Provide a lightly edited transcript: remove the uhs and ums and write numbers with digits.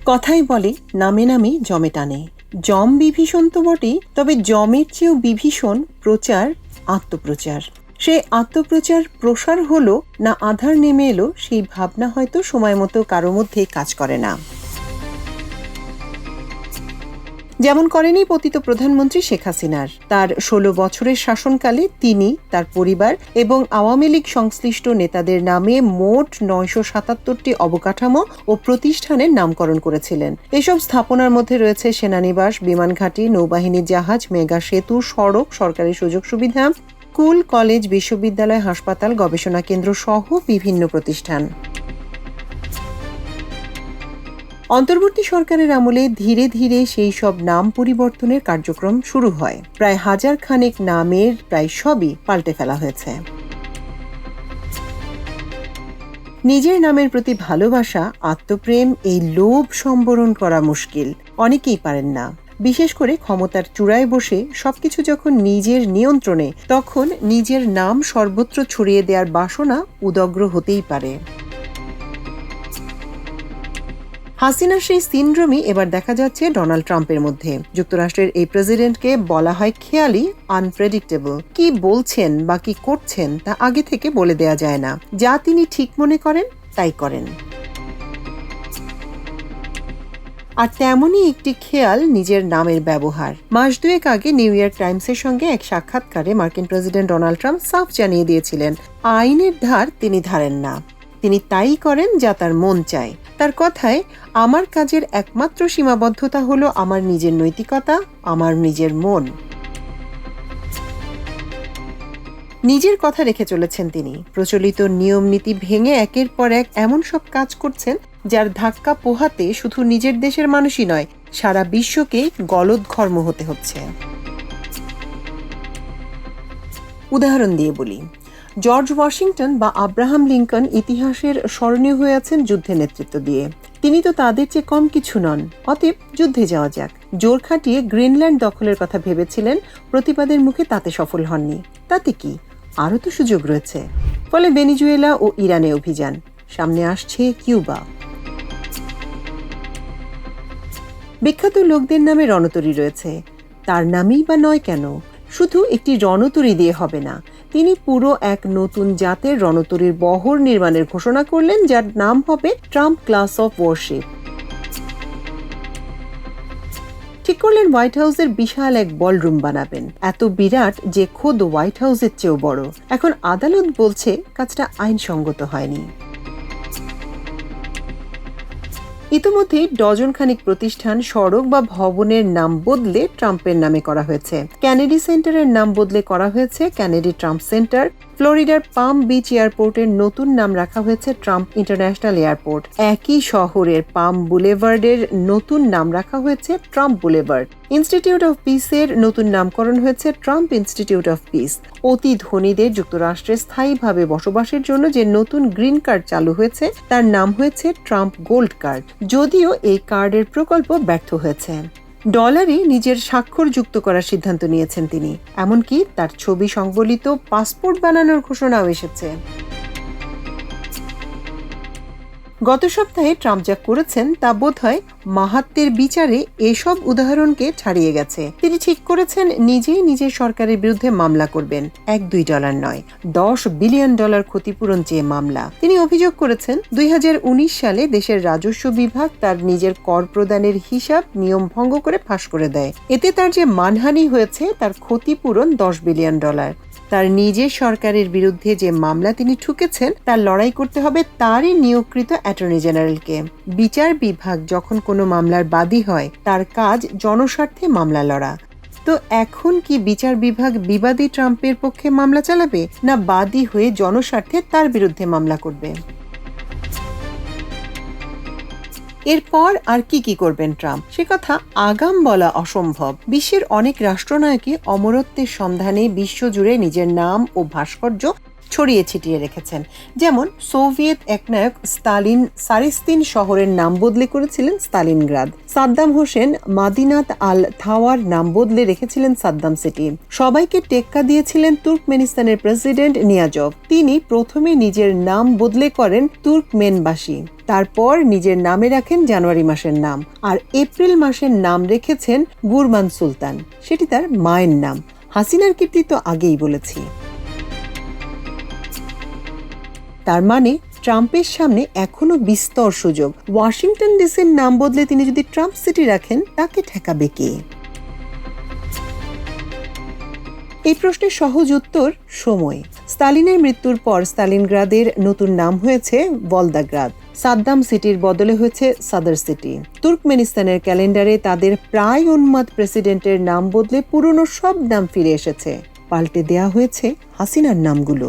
কথাই বলে নামে নামে জমে টানে। জম বিভীষণ তো বটেই, তবে জমের চেয়েও বিভীষণ প্রচার, আত্মপ্রচার। সেই আত্মপ্রচার প্রসার হলো না আধার নেমে এলো, সেই ভাবনা হয়তো সময় মতো কারো মধ্যে কাজ করে না। যেমন করেনি পতিত প্রধানমন্ত্রী শেখ হাসিনার। তার ১৬ বছরের শাসনকালে তিনি, তার পরিবার এবং আওয়ামী লীগ সংশ্লিষ্ট নেতাদের নামে মোট ৯৭৭টি অবকাঠামো ও প্রতিষ্ঠানের নামকরণ করেছিলেন। এসব স্থাপনার মধ্যে রয়েছে সেনানিবাস, বিমান ঘাঁটি, নৌবাহিনীর জাহাজ, মেগা সেতু, সড়ক, সরকারি সুযোগ সুবিধা, স্কুল, কলেজ, বিশ্ববিদ্যালয়, হাসপাতাল, গবেষণা কেন্দ্র সহ বিভিন্ন প্রতিষ্ঠান। অন্তর্বর্তী সরকারের আমলে ধীরে ধীরে সেই সব নাম পরিবর্তনের কার্যক্রম শুরু হয়। প্রায় ১০০০ খানেক নামের প্রায় সবই পাল্টে ফেলা হয়েছে। নিজের নামের প্রতি ভালোবাসা, আত্মপ্রেম, এই লোভ সম্বরণ করা মুশকিল, অনেকেই পারেন না। বিশেষ করে ক্ষমতার চূড়ায় বসে সবকিছু যখন নিজের নিয়ন্ত্রণে, তখন নিজের নাম সর্বত্র ছড়িয়ে দেওয়ার বাসনা উদগ্র হতেই পারে। হাসিনার সেই সিনড্রোমই এবার দেখা যাচ্ছে ডোনাল্ড ট্রাম্পের মধ্যে। যুক্তরাষ্ট্রের এই প্রেসিডেন্টকে বলা হয় খেয়ালি, আনপ্রেডিক্টেবল। কি বলছেন বা কি করছেন তা আগে থেকে বলে দেয়া যায় না। যা তিনি ঠিক মনে করেন তাই করেন। আর তেমনই একটি খেয়াল নিজের নামের ব্যবহার। মাস দুয়েক আগে নিউ ইয়র্ক টাইমসের সঙ্গে এক সাক্ষাৎকারে মার্কিন প্রেসিডেন্ট ডোনাল্ড ট্রাম্প সাফ জানিয়ে দিয়েছিলেন, আইনের ধার তিনি ধারেন না, তিনি তাই করেন যা তার মন চায়। তার কথায়, আমার কাজের একমাত্র সীমাবদ্ধতা হলো আমার নিজের নৈতিকতা, আমার নিজের মন। নিজের কথা রেখে চলেছেন তিনি। প্রচলিত নিয়ম নীতি ভেঙে একের পর এক এমন সব কাজ করছেন যার ধাক্কা পোহাতে শুধু নিজের দেশের মানুষই নয়, সারা বিশ্বকেই গলদঘর্ম হতে হচ্ছে। উদাহরণ দিয়ে বলি, জর্জ ওয়াশিংটন বা আব্রাহাম লিঙ্কন ইতিহাসের স্মরণীয় হয়ে আছেন যুদ্ধে নেতৃত্ব দিয়ে। তিনি তো তাদের চেয়ে কম কিছু নন। অতএব যুদ্ধে যাওয়া যাক। জোর খাটিয়ে গ্রিনল্যান্ড দখলের কথা ভেবেছিলেন, প্রতিবাদের মুখে তাতে সফল হননি। তাতে কি, আরও তো সুযোগ রয়েছে। ফলে ভেনিজুয়েলা ও ইরানে অভিযান, সামনে আসছে কিউবা। বিখ্যাত লোকদের নামে রণতরী রয়েছে, তার নামেই বা নয় কেন? শুধু একটি রণতরী দিয়ে হবে না, তিনি পুরো এক নতুন জাতের রণতরীর বহর নির্মাণের ঘোষণা করলেন, যার নাম হবে ট্রাম্প ক্লাস অফ ওয়ারশিপ। ঠিক করলেন হোয়াইট হাউসের বিশাল এক বলরুম বানাবেন, এত বিরাট যে খোদ হোয়াইট হাউসের চেয়েও বড়। এখন আদালত বলছে কাজটা আইনসঙ্গত হয়নি। ইতিমধ্যে ডজন খানিক প্রতিষ্ঠান, সড়ক বা ভবনের নাম বদলে ট্রাম্পের নামে করা হয়েছে। কেনেডি সেন্টারের নাম বদলে করা হয়েছে কেনেডি ট্রাম্প সেন্টার। ফ্লোরিডার পাম বিচ এয়ারপোর্টের নতুন নাম রাখা হয়েছে ট্রাম্প ইন্টারন্যাশনাল এয়ারপোর্ট। একই শহরের পাম বুলেভার্ডের নতুন নাম রাখা হয়েছে ট্রাম্প বুলেভার্ড। ইনস্টিটিউট অফ পিসের নতুন নামকরণ হয়েছে ট্রাম্প ইনস্টিটিউট অফ পিস। অতি ধনীদের যুক্তরাষ্ট্রে স্থায়ীভাবে বসবাসের জন্য যে নতুন গ্রিন কার্ড চালু হয়েছে, তার নাম হয়েছে ট্রাম্প গোল্ড কার্ড। যদিও এই কার্ডের প্রকল্প ব্যর্থ হয়েছে। ডলারে নিজের স্বাক্ষর যুক্ত করার সিদ্ধান্ত নিয়েছেন তিনি। এমনকি তার ছবি সংবলিত পাসপোর্ট বানানোর ঘোষণাও এসেছে। গত সপ্তাহে ট্রাম্প যা করেছেন তা বোধহয় মাহাত্ম্যের বিচারে এসব উদাহরণকে ছাড়িয়ে গেছে। তিনি ঠিক করেছেন নিজেই নিজের সরকারের বিরুদ্ধে মামলা করবেন। $1-2 নয়, $10 বিলিয়ন ক্ষতিপূরণ চেয়ে মামলা। তিনি অভিযোগ করেছেন 2019 সালে দেশের রাজস্ব বিভাগ তার নিজের কর প্রদানের হিসাব নিয়ম ভঙ্গ করে ফাঁস করে দেয়। এতে তার যে মানহানি হয়েছে তার ক্ষতিপূরণ $10 বিলিয়ন। তার নিজের সরকারের বিরুদ্ধে যে মামলা তিনি ঠুকেছেন, তার লড়াই করতে হবে তারই নিয়োগকৃত অ্যাটর্নি জেনারেলকে। বিচার বিভাগ যখন কোনো মামলার বাদী হয়, তার কাজ জনস্বার্থে মামলা লড়া। তো এখন কি বিচার বিভাগ বিবাদী ট্রাম্পের পক্ষে মামলা চালাবে, না বাদী হয়ে জনস্বার্থে তার বিরুদ্ধে মামলা করবে? এরপর আর কি করবেন ট্রাম্প, সে কথা আগাম বলা অসম্ভব। বিশ্বের অনেক রাষ্ট্রনায়কই অমরত্বের সন্ধানে বিশ্বজুড়ে নিজের নাম ও ভাস্কর্য ছড়িয়ে ছিটিয়ে রেখেছেন। যেমন সোভিয়েত একনায়ক স্তালিন সারিস্তিন শহরের নাম বদলে করেছিলেন স্তালিনগ্রাদ। সাদ্দাম হোসেন মাদিনাত আল থাওয়ার নাম বদলে রেখেছিলেন সাদ্দাম সিটি। সবাইকে টেক্কা দিয়েছিলেন তুর্কমেনিস্তানের প্রেসিডেন্ট নিয়াজভ। তিনি প্রথমে নিজের নাম বদলে করেন তুর্কমেনবাসী। তারপর নিজের নামে রাখেন জানুয়ারি মাসের নাম, আর এপ্রিল মাসের নাম রেখেছেন গুরমান সুলতান, সেটি তার মায়ের নাম। হাসিনার কীর্তি তো আগেই বলেছি। তার মানে ট্রাম্পের সামনে এখনো বিস্তর সুযোগ। ওয়াশিংটন ডিসির নাম বদলে তিনি যদি ট্রাম্প সিটি রাখেন, তাকে ঠেকাবে কে? এই প্রশ্নের সহজ উত্তর সময়। স্তালিনের মৃত্যুর পর স্তালিনগ্রাদের নতুন নাম হয়েছে ভলদাগ্রাদ, সাদ্দাম সিটির বদলে হয়েছে সাদার সিটি। তুর্কমেনিস্তানের ক্যালেন্ডারে তাদের প্রায় উন্মাদ প্রেসিডেন্টের নাম বদলে পুরনো সব নাম ফিরে এসেছে, পাল্টে দেয়া হয়েছে হাসিনার নামগুলো।